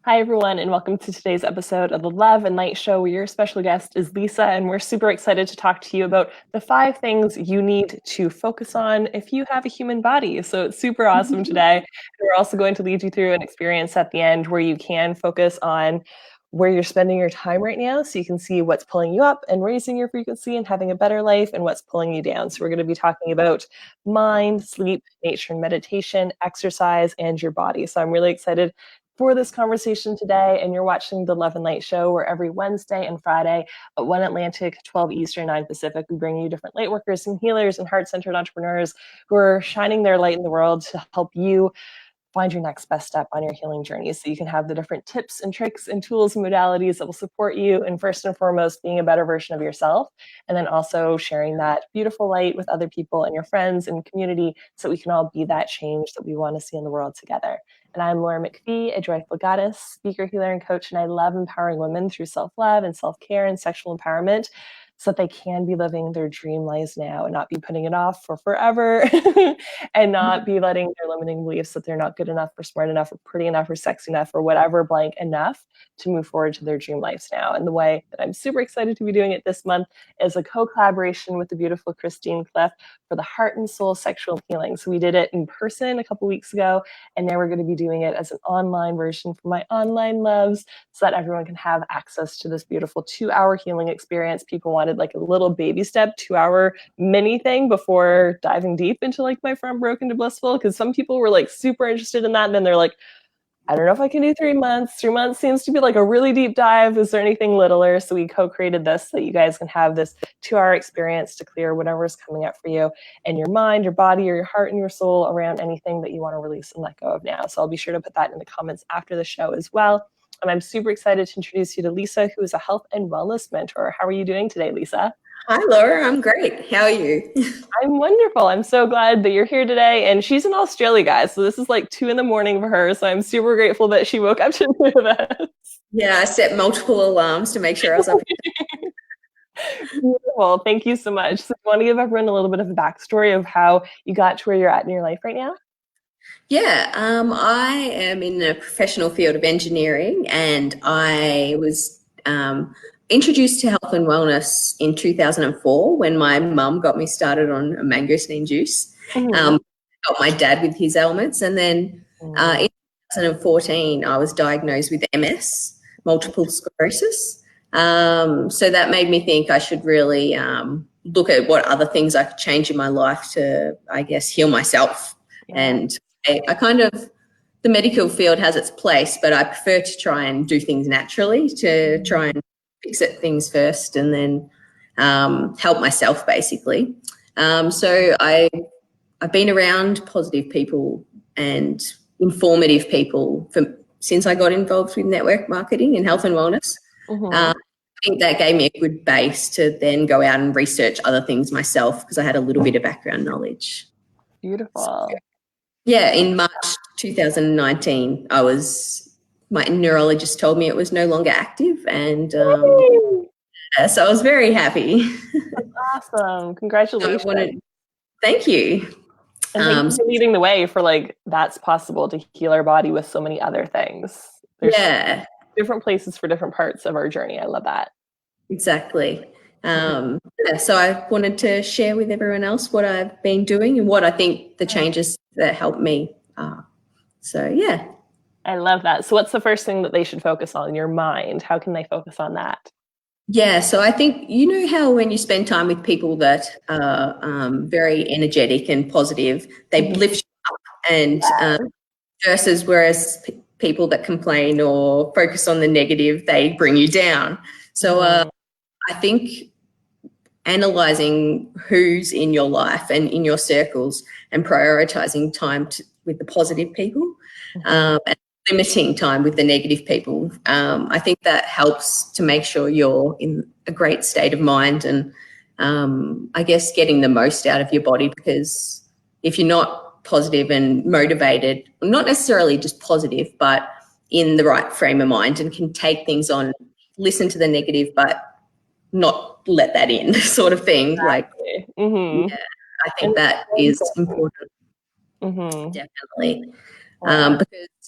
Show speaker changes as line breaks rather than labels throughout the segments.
Hi, everyone, and welcome to today's episode of the Love and Light Show, where your special guest is Lisa, and we're super excited to talk to you about the 5 things you need to focus on if you have a human body. So it's super awesome today. We're also going to lead you through an experience at the end where you can focus on where you're spending your time right now, so you can see what's pulling you up and raising your frequency and having a better life, and what's pulling you down. So we're going to be talking about mind, sleep, nature and meditation, exercise, and your body. So I'm really excited for this conversation today, and you're watching the Love and Light Show, where every Wednesday and Friday at 1 Atlantic, 12 Eastern, 9 Pacific, we bring you different light workers and healers and heart-centered entrepreneurs who are shining their light in the world to help you find your next best step on your healing journey, so you can have the different tips and tricks and tools and modalities that will support you, and first and foremost, being a better version of yourself, and then also sharing that beautiful light with other people and your friends and community, so we can all be that change that we want to see in the world together. And I'm Laura McPhee, a joyful goddess, speaker, healer, and coach, and I love empowering women through self-love and self-care and sexual empowerment, so that they can be living their dream lives now and not be putting it off for forever and not be letting their limiting beliefs that they're not good enough or smart enough or pretty enough or sexy enough or whatever blank enough to move forward to their dream lives now. And the way that I'm super excited to be doing it this month is a co-collaboration with the beautiful Christine Cliff for the Heart and Soul Sexual Healing. So we did it in person a couple weeks ago, and now we're going to be doing it as an online version for my online loves, so that everyone can have access to this beautiful 2-hour healing experience. People wanted like a little baby step 2-hour mini thing before diving deep into like my From Broken to Blissful, because some people were like super interested in that, and then they're like, I don't know if I can do 3 months. 3 months seems to be like a really deep dive. Is there anything littler? So we co-created this so that you guys can have this 2-hour experience to clear whatever is coming up for you and your mind, your body, or your heart and your soul around anything that you want to release and let go of now. So I'll be sure to put that in the comments after the show as well. And I'm super excited to introduce you to Lisa, who is a health and wellness mentor. How are you doing today, Lisa?
Hi, Laura. I'm great. How are you?
I'm wonderful. I'm so glad that you're here today. And she's in Australia, guys. So this is like 2 a.m. for her. So I'm super grateful that she woke up to do this.
Yeah, I set multiple alarms to make sure I was up.
Beautiful. Thank you so much. So you want to give everyone a little bit of a backstory of how you got to where you're at in your life right now?
Yeah, I am in the professional field of engineering, and I was introduced to health and wellness in 2004 when my mum got me started on a mangosteen juice. Helped my dad with his ailments, and then in 2014 I was diagnosed with MS, multiple sclerosis. So that made me think I should really look at what other things I could change in my life to, I guess, heal myself. Yeah. And I kind of, the medical field has its place, but I prefer to try and do things naturally, to try and fix it things first and then help myself, basically. So I've been around positive people and informative people since I got involved with network marketing and health and wellness. I think that gave me a good base to then go out and research other things myself, because I had a little bit of background knowledge.
Beautiful.
So, yeah, in March 2019, my neurologist told me it was no longer active, and so I was very happy.
That's awesome. Congratulations.
Thank you.
And thank you for leading the way for like, that's possible to heal our body with so many other things. There's different places for different parts of our journey. I love that.
Exactly. So I wanted to share with everyone else what I've been doing and what I think the changes that helped me are. So, yeah.
I love that. So what's the first thing that they should focus on? Your mind. How can they focus on that?
Yeah, so I think, you know how when you spend time with people that are very energetic and positive, they lift you up, and versus whereas people that complain or focus on the negative, they bring you down. So I think analysing who's in your life and in your circles and prioritising time with the positive people and limiting time with the negative people, I think that helps to make sure you're in a great state of mind and I guess getting the most out of your body, because if you're not positive and motivated, not necessarily just positive, but in the right frame of mind and can take things on, listen to the negative but not let that in, sort of thing.
Exactly.
Yeah, I think that is important. Definitely. Because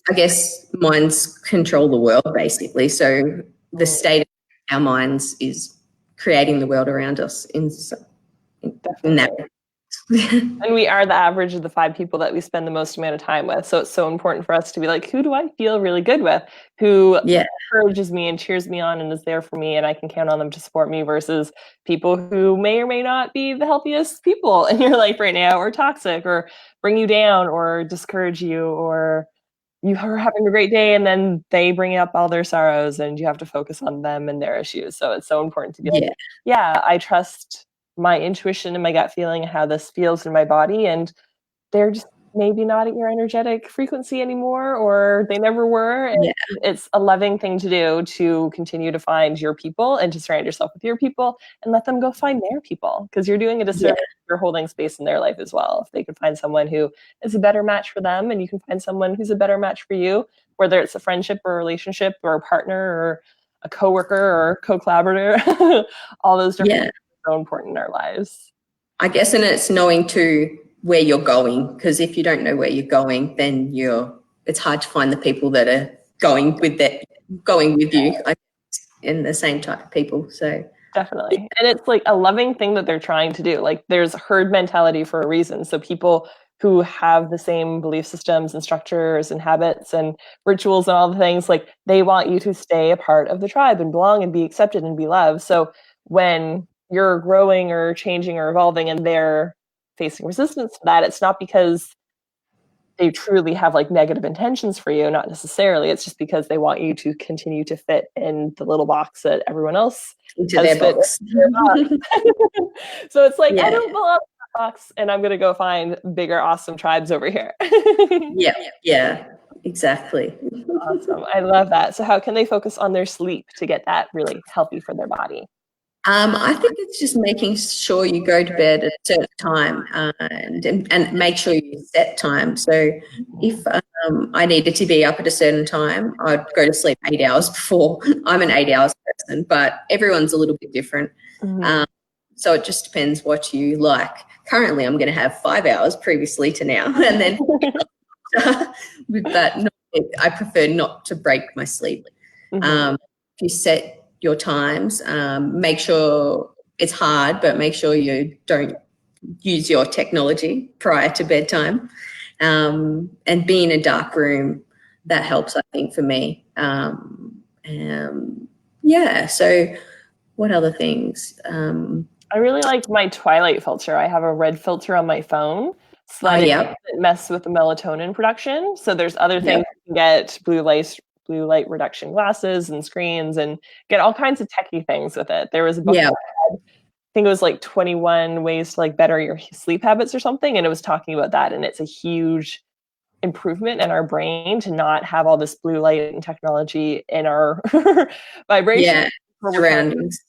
I guess minds control the world basically. So the state of our minds is creating the world around us in that way.
And we are the average of the 5 people that we spend the most amount of time with. So it's so important for us to be like, who do I feel really good with? Who encourages me and cheers me on and is there for me and I can count on them to support me, versus people who may or may not be the healthiest people in your life right now, or toxic, or bring you down, or discourage you, or you are having a great day and then they bring up all their sorrows and you have to focus on them and their issues. So it's so important to be like, yeah, I trust my intuition and my gut feeling how this feels in my body, and they're just maybe not at your energetic frequency anymore, or they never were. And it's a loving thing to do, to continue to find your people and to surround yourself with your people and let them go find their people, because you're doing a disservice. You're holding space in their life as well. If they could find someone who is a better match for them, and you can find someone who's a better match for you, whether it's a friendship or a relationship or a partner or a coworker or co-collaborator, all those different things are so important in our lives.
I guess, and it's knowing too where you're going, because if you don't know where you're going, then it's hard to find the people that are going with you, in the same type of people. So
definitely. And it's like a loving thing that they're trying to do. Like there's herd mentality for a reason. So people who have the same belief systems and structures and habits and rituals and all the things, like they want you to stay a part of the tribe and belong and be accepted and be loved. So when you're growing or changing or evolving and they're facing resistance to that, it's not because they truly have like negative intentions for you, not necessarily. It's just because they want you to continue to fit in the little box that everyone else
into their box.
So it's like, I don't belong in that box, and I'm going to go find bigger, awesome tribes over here.
Yeah, exactly.
Awesome. I love that. So how can they focus on their sleep to get that really healthy for their body?
I think it's just making sure you go to bed at a certain time, and make sure you set time. So if I needed to be up at a certain time, I'd go to sleep 8 hours before. I'm an 8 hours person, but everyone's a little bit different. So it just depends what you like. Currently, I'm going to have 5 hours previously to now, and then but I prefer not to break my sleep. If you set your times, make sure it's hard, but make sure you don't use your technology prior to bedtime, and be in a dark room. That helps, I think, for me. So what other things?
I really like my twilight filter. I have a red filter on my phone, so that it messes with the melatonin production. So there's other things you can get, blue light reduction glasses and screens, and get all kinds of techie things with it. There was a book, I think it was like 21 ways to like better your sleep habits or something, and it was talking about that. And it's a huge improvement in our brain to not have all this blue light and technology in our vibration
surroundings.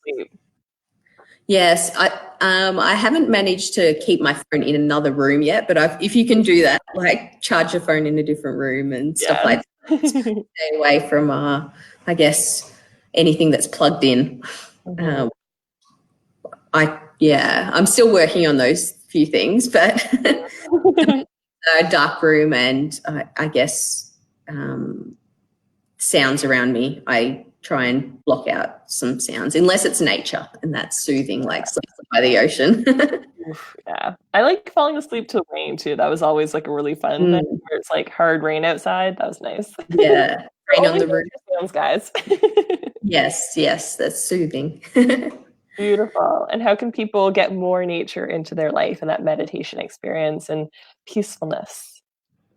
Yes, I haven't managed to keep my phone in another room yet, but if you can do that, like charge your phone in a different room and stuff like that, stay away from, I guess, anything that's plugged in. I'm still working on those few things, but a dark room and I guess sounds around me, I try and block out some sounds, unless it's nature and that's soothing, like sleep by the ocean.
I like falling asleep to rain too. That was always like a really fun thing, where it's like hard rain outside. That was nice.
Rain on the roof.
Sounds, guys.
Yes, that's soothing.
Beautiful. And how can people get more nature into their life and that meditation experience and peacefulness?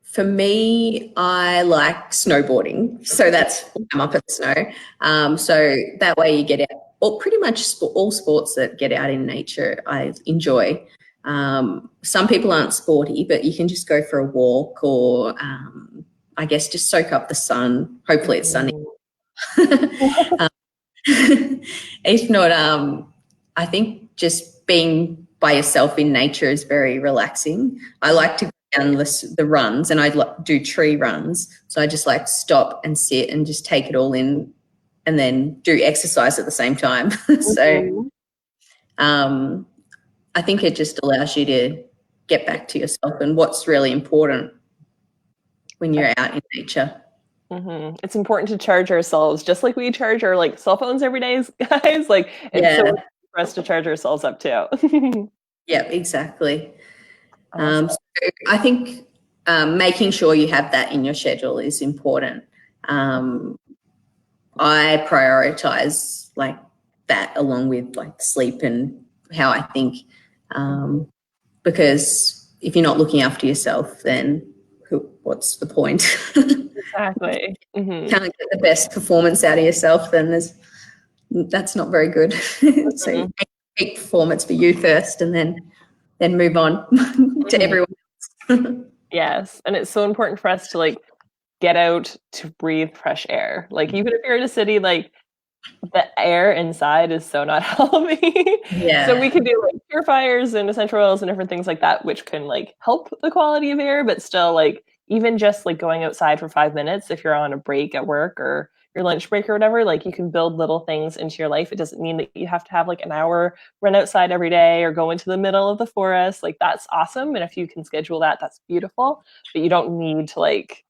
For me, I like snowboarding. So that's when I'm up at the snow. So that way you get out, or pretty much all sports that get out in nature, I enjoy. Some people aren't sporty, but you can just go for a walk, or I guess just soak up the sun. Hopefully it's sunny. If not, I think just being by yourself in nature is very relaxing. I like to go down the runs, and I do tree runs. So I just like stop and sit and just take it all in, and then do exercise at the same time. So I think it just allows you to get back to yourself and what's really important. when you're out in nature.
It's important to charge ourselves, just like we charge our like cell phones every day, guys. Like it's so important for us to charge ourselves up too.
Yeah, exactly.
Awesome.
So I think making sure you have that in your schedule is important. I prioritize like that along with like sleep and how I think, because if you're not looking after yourself, then what's the point?
Exactly.
Can't get the best performance out of yourself, then that's not very good. So peak performance for you first, and then move on to everyone else.
Yes, and it's so important for us to like get out to breathe fresh air. Like even if you're in a city, like the air inside is so not healthy.
Yeah.
So we can do like purifiers and essential oils and different things like that, which can like help the quality of air, but still like even just like going outside for 5 minutes, if you're on a break at work or your lunch break or whatever, like you can build little things into your life. It doesn't mean that you have to have like an hour run outside every day or go into the middle of the forest. Like that's awesome. And if you can schedule that, that's beautiful, but you don't need to like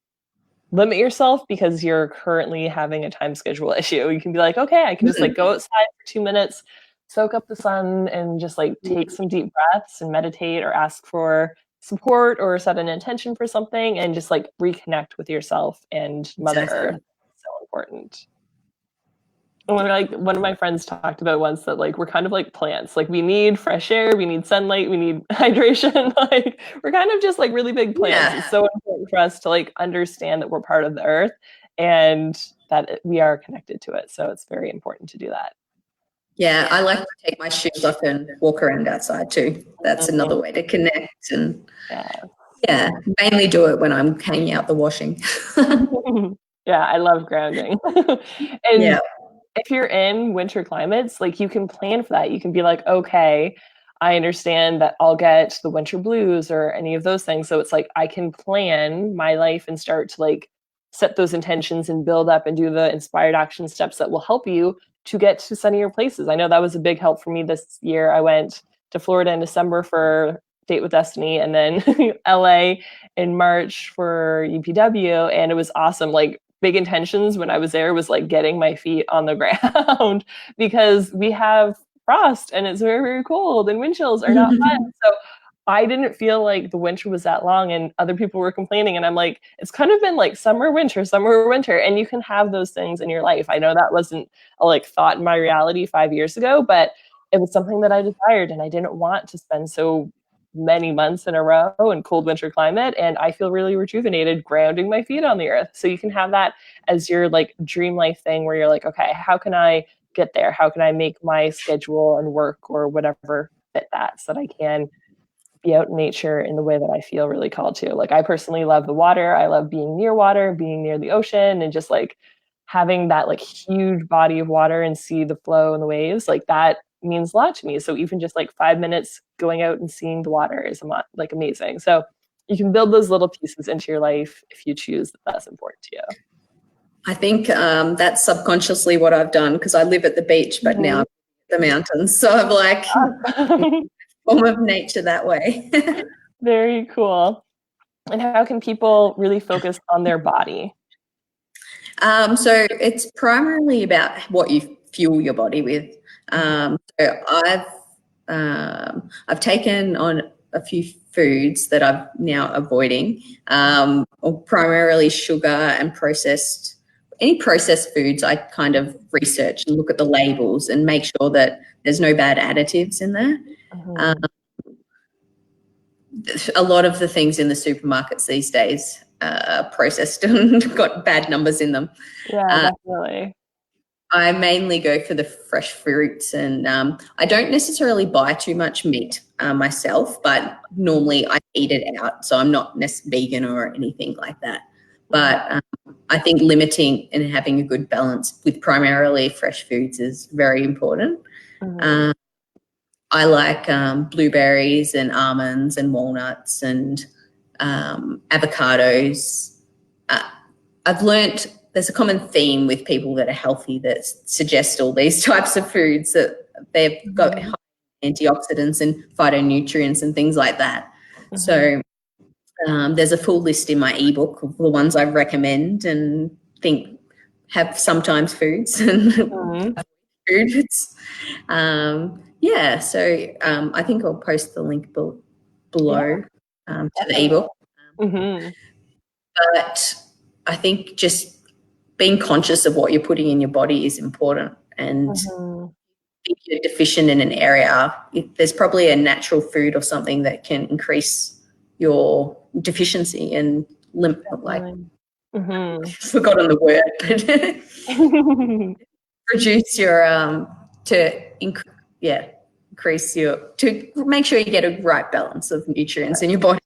limit yourself because you're currently having a time schedule issue. You can be like, okay, I can just like go outside for 2 minutes, soak up the sun, and just like take some deep breaths and meditate or ask for support or set an intention for something and just like reconnect with yourself and Mother Earth. It's so important. And one of my friends talked about once that like we're kind of like plants. Like we need fresh air, we need sunlight, we need hydration. Like we're kind of just like really big plants. It's so important for us to like understand that we're part of the earth and that we are connected to it. So it's very important to do that.
Yeah, I like to take my shoes off and walk around outside too. That's another way to connect. And yeah, mainly do it when I'm hanging out the washing.
Yeah, I love grounding. And if you're in winter climates, like you can plan for that. You can be like, okay, I understand that I'll get the winter blues or any of those things. So it's like I can plan my life and start to like set those intentions and build up and do the inspired action steps that will help you to get to sunnier places. I know that was a big help for me this year. I went to Florida in December for Date with Destiny and then LA in March for UPW. And it was awesome. Like big intentions when I was there was like getting my feet on the ground because we have frost and it's very, very cold and wind chills are not fun. So I didn't feel like the winter was that long and other people were complaining. And I'm like, it's kind of been like summer, winter, summer, winter. And you can have those things in your life. I know that wasn't a like thought in my reality 5 years ago, but it was something that I desired and I didn't want to spend so many months in a row in cold winter climate. And I feel really rejuvenated grounding my feet on the earth. So you can have that as your like dream life thing where you're like, okay, how can I get there? How can I make my schedule and work or whatever fit that so that I can be out in nature in the way that I feel really called to. Like I personally love the water. I love being near water, being near the ocean and just like having that like huge body of water and see the flow and the waves. Like that means a lot to me. So even just like 5 minutes going out and seeing the water is like amazing. So you can build those little pieces into your life if you choose that that's important to you.
I think that's subconsciously what I've done because I live at the beach, but now I'm in the mountains. So I'm like form of nature that way.
Very cool. And how can people really focus on their body?
So it's primarily about what you fuel your body with. So I've taken on a few foods that I'm now avoiding, primarily sugar and any processed foods. I kind of research and look at the labels and make sure that there's no bad additives in there. A lot of the things in the supermarkets these days are processed and got bad numbers in them.
Yeah, definitely.
I mainly go for the fresh fruits and I don't necessarily buy too much meat myself, but normally I eat it out. So I'm not vegan or anything like that. But I think limiting and having a good balance with primarily fresh foods is very important. I like blueberries and almonds and walnuts and avocados. I've learnt there's a common theme with people that are healthy that suggest all these types of foods that they've got antioxidants and phytonutrients and things like that. So There's a full list in my ebook of the ones I recommend and think have sometimes foods and foods. I think I'll post the link below to the ebook. But I think just being conscious of what you're putting in your body is important. And if you're deficient in an area, there's probably a natural food or something that can increase your deficiency and forgotten the word, but reduce your increase your, to make sure you get a right balance of nutrients in your body.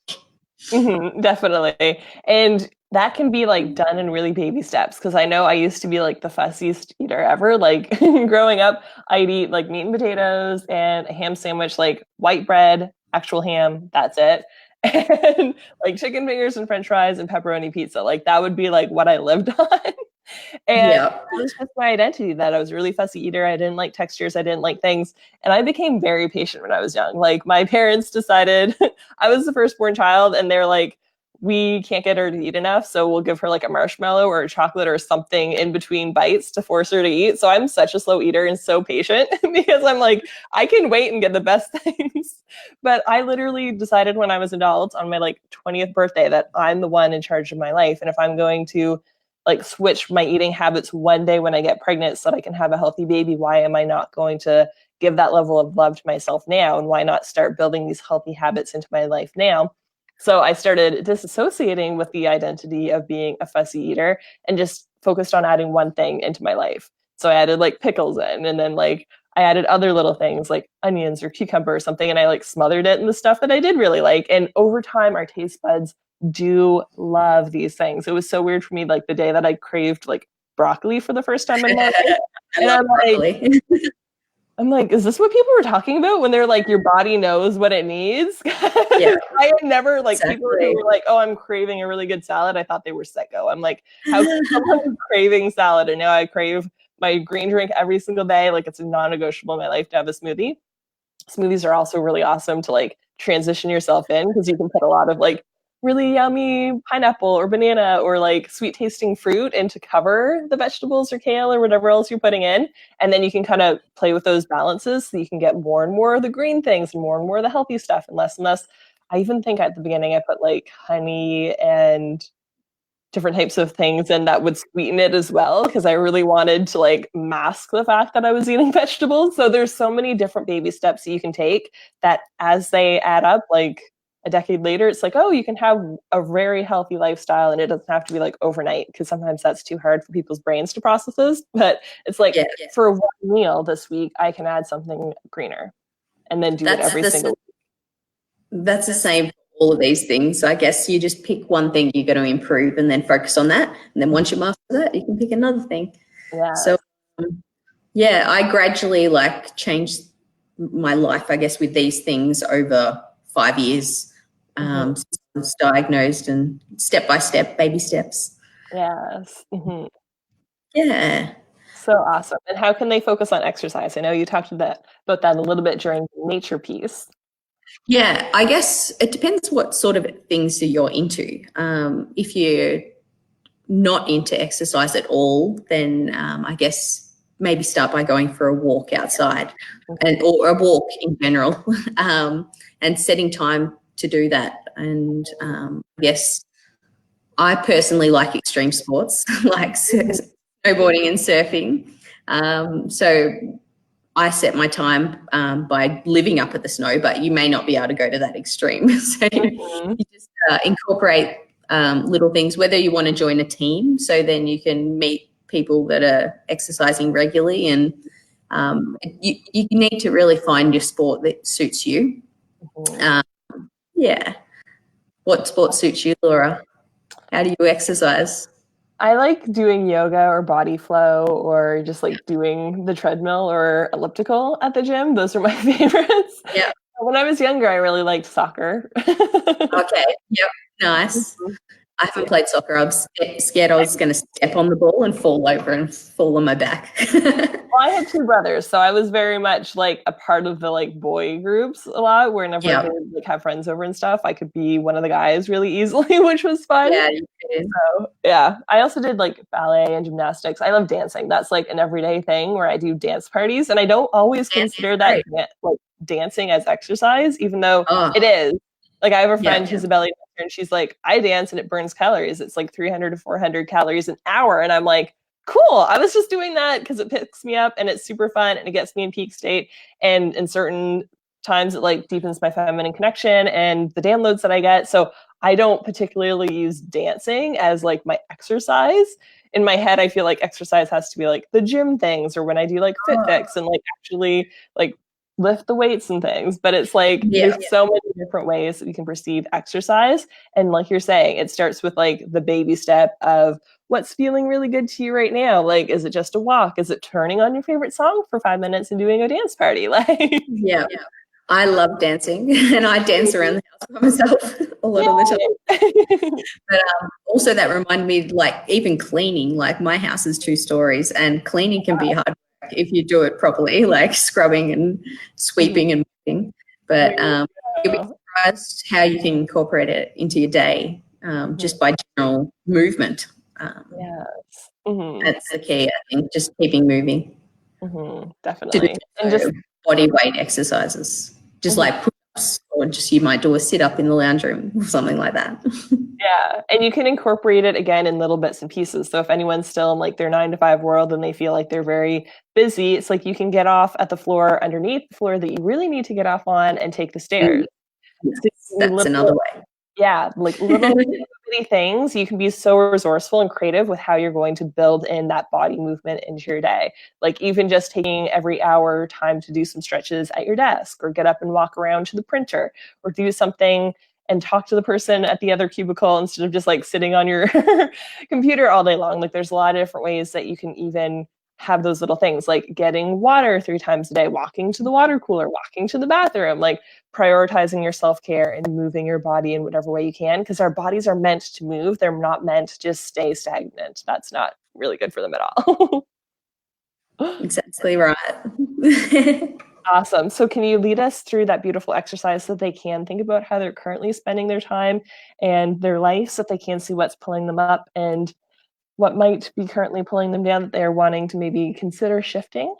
Definitely. And that can be like done in really baby steps, because I know I used to be like the fussiest eater ever. Like growing up, I'd eat like meat and potatoes and a ham sandwich, like white bread, actual ham, that's it. And like chicken fingers and french fries and pepperoni pizza. Like that would be like what I lived on. And that was just my identity, that I was a really fussy eater. I didn't like textures. I didn't like things. And I became very patient when I was young. Like my parents decided I was the firstborn child, and they're like, we can't get her to eat enough, so we'll give her like a marshmallow or a chocolate or something in between bites to force her to eat. So I'm such a slow eater and so patient because I'm like, I can wait and get the best things. But I literally decided when I was an adult on my like 20th birthday that I'm the one in charge of my life. And if I'm going to like switch my eating habits one day when I get pregnant so that I can have a healthy baby, why am I not going to give that level of love to myself now? And why not start building these healthy habits into my life now? So I started disassociating with the identity of being a fussy eater and just focused on adding one thing into my life. So I added like pickles in, and then like I added other little things like onions or cucumber or something, and I like smothered it in the stuff that I did really like. And over time, our taste buds do love these things. It was so weird for me, like the day that I craved like broccoli for the first time in my life. And I'm like, is this what people were talking about when they're like, your body knows what it needs? I had never like people who were like, oh, I'm craving a really good salad. I thought they were sicko. I'm like, how can someone be craving salad? And now I crave my green drink every single day. Like it's a non-negotiable in my life to have a smoothie. Smoothies are also really awesome to like transition yourself in, because you can put a lot of like really yummy pineapple or banana or like sweet tasting fruit in to cover the vegetables or kale or whatever else you're putting in. And then you can kind of play with those balances so you can get more and more of the green things and more of the healthy stuff and less. I even think at the beginning I put like honey and different types of things and that would sweeten it as well, because I really wanted to like mask the fact that I was eating vegetables. So there's so many different baby steps that you can take that as they add up, like a decade later, it's like, oh, you can have a very healthy lifestyle, and it doesn't have to be like overnight, because sometimes that's too hard for people's brains to process this. But it's like for one meal this week, I can add something greener and then do it every single week.
That's the same for all of these things. I guess you just pick one thing you're going to improve and then focus on that. And then once you master that, you can pick another thing. So, I gradually like changed my life, I guess, with these things over 5 years. Since I was diagnosed, and step by step, baby steps.
Yes. So awesome. And how can they focus on exercise? I know you talked about that a little bit during the nature piece.
Yeah, I guess it depends what sort of things that you're into. If you're not into exercise at all, then I guess maybe start by going for a walk outside or a walk in general, and setting time to do that. And yes, I personally like extreme sports like snowboarding and surfing. So I set my time by living up at the snow, but you may not be able to go to that extreme. So you just incorporate little things, whether you want to join a team, so then you can meet people that are exercising regularly, and you need to really find your sport that suits you. What sport suits you, Laura? How do you exercise?
I like doing yoga or body flow, or just like doing the treadmill or elliptical at the gym. Those are my favorites.
Yeah.
When I was younger, I really liked soccer.
Okay. Yep. Nice. I haven't played soccer. I was scared I was going to step on the ball and fall over and fall on my back.
Well, I had two brothers, so I was very much like a part of the like boy groups a lot. Whenever
Yeah.
they would like have friends over and stuff, I could be one of the guys really easily, which was fun.
Yeah, you did.
So yeah, I also did like ballet and gymnastics. I love dancing. That's like an everyday thing where I do dance parties, and I don't always
Dancing's
consider that
great.
like dancing as exercise, even though
Oh,
it is. Like I have a
yeah,
friend who's a belly dancer, and she's like, I dance and it burns calories. It's like 300 to 400 calories an hour, and I'm like, cool. I was just doing that because it picks me up and it's super fun and it gets me in peak state. And in certain times, it like deepens my feminine connection and the downloads that I get. So I don't particularly use dancing as like my exercise. In my head, I feel like exercise has to be like the gym things or when I do like fit fix and like actually like lift the weights and things. But it's like there's so many different ways that we can perceive exercise. And like you're saying, it starts with like the baby step of what's feeling really good to you right now. Like, is it just a walk? Is it turning on your favorite song for 5 minutes and doing a dance party? Like,
yeah. I love dancing, and I dance around the house by myself a lot of the time. But also that reminded me, like even cleaning, like my house is 2 stories, and cleaning can be hard work if you do it properly, like scrubbing and sweeping and moving. But you'll be surprised how you can incorporate it into your day just by general movement.
Yes.
That's the key, I think, just keeping moving.
Definitely.
And just body weight exercises, just like push-ups, or just you might do a sit-up in the lounge room or something like that.
Yeah. And you can incorporate it again in little bits and pieces. So if anyone's still in like their 9 to 5 world and they feel like they're very busy, it's like you can get off at the floor underneath the floor that you really need to get off on and take the stairs.
That's another way.
Yeah, like little bitty things. You can be so resourceful and creative with how you're going to build in that body movement into your day. Like even just taking every hour time to do some stretches at your desk or get up and walk around to the printer or do something and talk to the person at the other cubicle instead of just like sitting on your computer all day long. Like there's a lot of different ways that you can even have those little things like getting water 3 times a day, walking to the water cooler, walking to the bathroom, like prioritizing your self-care and moving your body in whatever way you can, because our bodies are meant to move. They're not meant to just stay stagnant. That's not really good for them at all.
Exactly right.
Awesome. So can you lead us through that beautiful exercise so they can think about how they're currently spending their time and their life so that they can see what's pulling them up and what might be currently pulling them down that they're wanting to maybe consider shifting?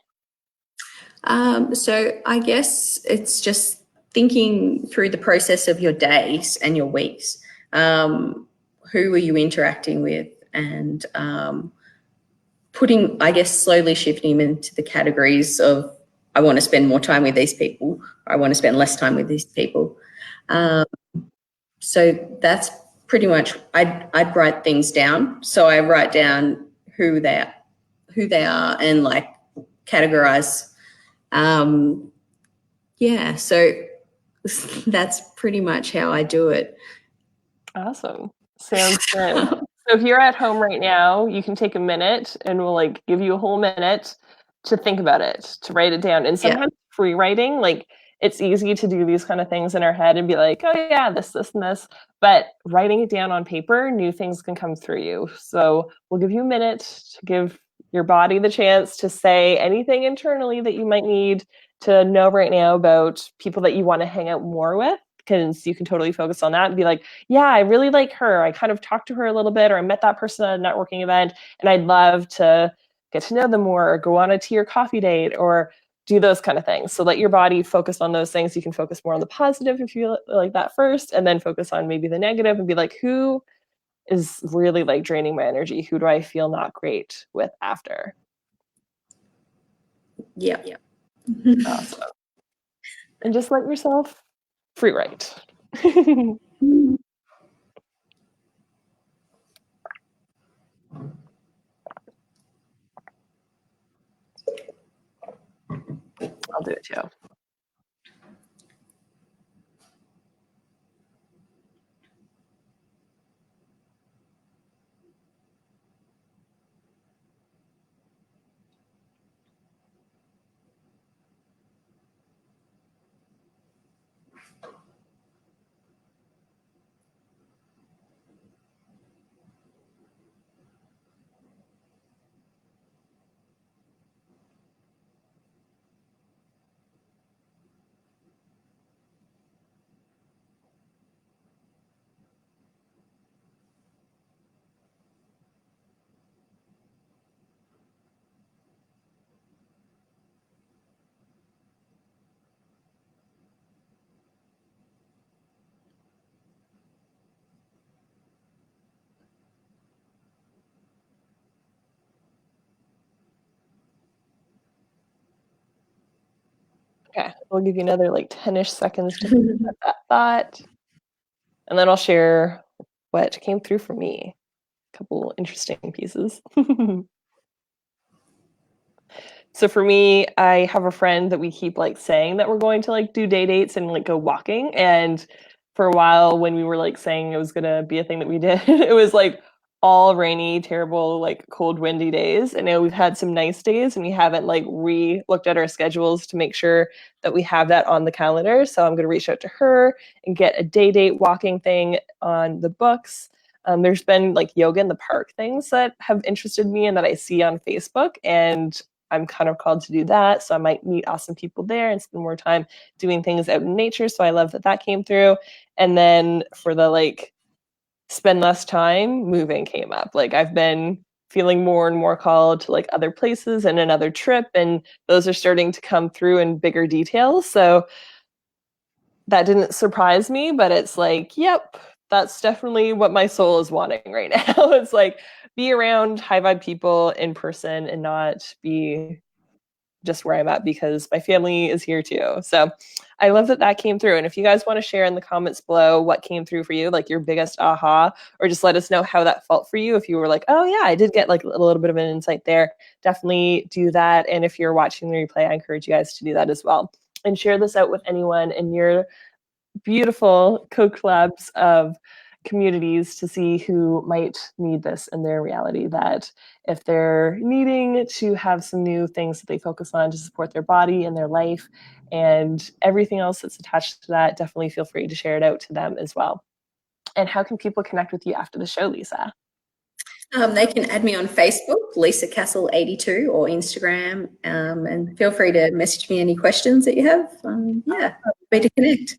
So I guess it's just thinking through the process of your days and your weeks. Who are you interacting with? And putting, I guess, slowly shifting them into the categories of I want to spend more time with these people, or I want to spend less time with these people. So that's pretty much, I'd write things down. So I write down who they are and like categorize. Yeah, so that's pretty much how I do it.
Awesome. Sounds good. So if you're at home right now, you can take a minute and we'll like give you a whole minute to think about it, to write it down. And sometimes free writing, like it's easy to do these kind of things in our head and be like, oh yeah, this, and this. But writing it down on paper, new things can come through you. So we'll give you a minute to give your body the chance to say anything internally that you might need to know right now about people that you want to hang out more with. Because you can totally focus on that and be like, yeah, I really like her. I kind of talked to her a little bit, or I met that person at a networking event, and I'd love to get to know them more, or go on a tea or coffee date, or do those kind of things. So let your body focus on those things. You can focus more on the positive if you like that first, and then focus on maybe the negative and be like, who is really like draining my energy? Who do I feel not great with after?
Yeah.
Awesome. And just let yourself free write. I'll do it too. Okay, we'll give you another like 10-ish seconds to think about that thought. And then I'll share what came through for me. A couple interesting pieces. So for me, I have a friend that we keep like saying that we're going to like do day dates and like go walking. And for a while when we were like saying it was gonna be a thing that we did, it was like all rainy, terrible, like cold, windy days. And now we've had some nice days and we haven't like re-looked at our schedules to make sure that we have that on the calendar. So I'm gonna reach out to her and get a day date walking thing on the books. There's been like yoga in the park things that have interested me and that I see on Facebook. And I'm kind of called to do that. So I might meet awesome people there and spend more time doing things out in nature. So I love that that came through. And then for the like spend less time, moving came up. Like I've been feeling more and more called to like other places and another trip. And those are starting to come through in bigger details. So that didn't surprise me, but it's like, yep, that's definitely what my soul is wanting right now. It's like be around high vibe people in person and not be just where I'm at because my family is here too. So I love that that came through. And if you guys want to share in the comments below what came through for you, like your biggest aha, or just let us know how that felt for you. If you were like, oh yeah, I did get like a little bit of an insight there, definitely do that. And if you're watching the replay, I encourage you guys to do that as well. And share this out with anyone in your beautiful co-collabs of communities to see who might need this in their reality, that if they're needing to have some new things that they focus on to support their body and their life and everything else that's attached to that, definitely feel free to share it out to them as well. And how can people connect with you after the show, Lisa?
They can add me on Facebook, Lisa Castle 82, or Instagram, and feel free to message me any questions that you have. Yeah, free to connect.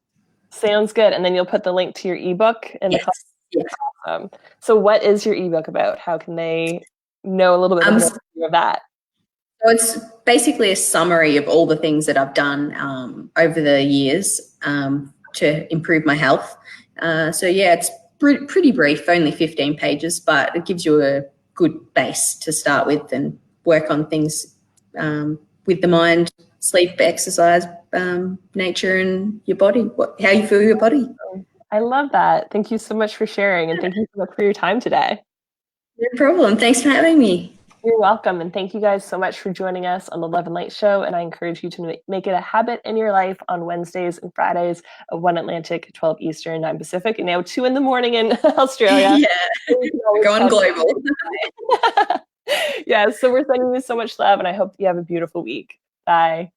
Sounds good. And then you'll put the link to your ebook in the comments.
Yes.
So what is your ebook about? How can they know a little bit more of that?
So it's basically a summary of all the things that I've done over the years to improve my health. So yeah, it's pretty brief, only 15 pages, but it gives you a good base to start with and work on things with the mind, sleep, exercise, nature, and your body, how you feel your body.
I love that. Thank you so much for sharing, and thank you so much for your time today.
No problem. Thanks for having me.
You're welcome, and thank you guys so much for joining us on the Love and Light Show, and I encourage you to make it a habit in your life on Wednesdays and Fridays of 1 Atlantic, 12 Eastern, 9 Pacific, and now 2 in the morning in Australia.
Yeah, we're going global.
Yeah, so we're sending you so much love, and I hope you have a beautiful week. Bye.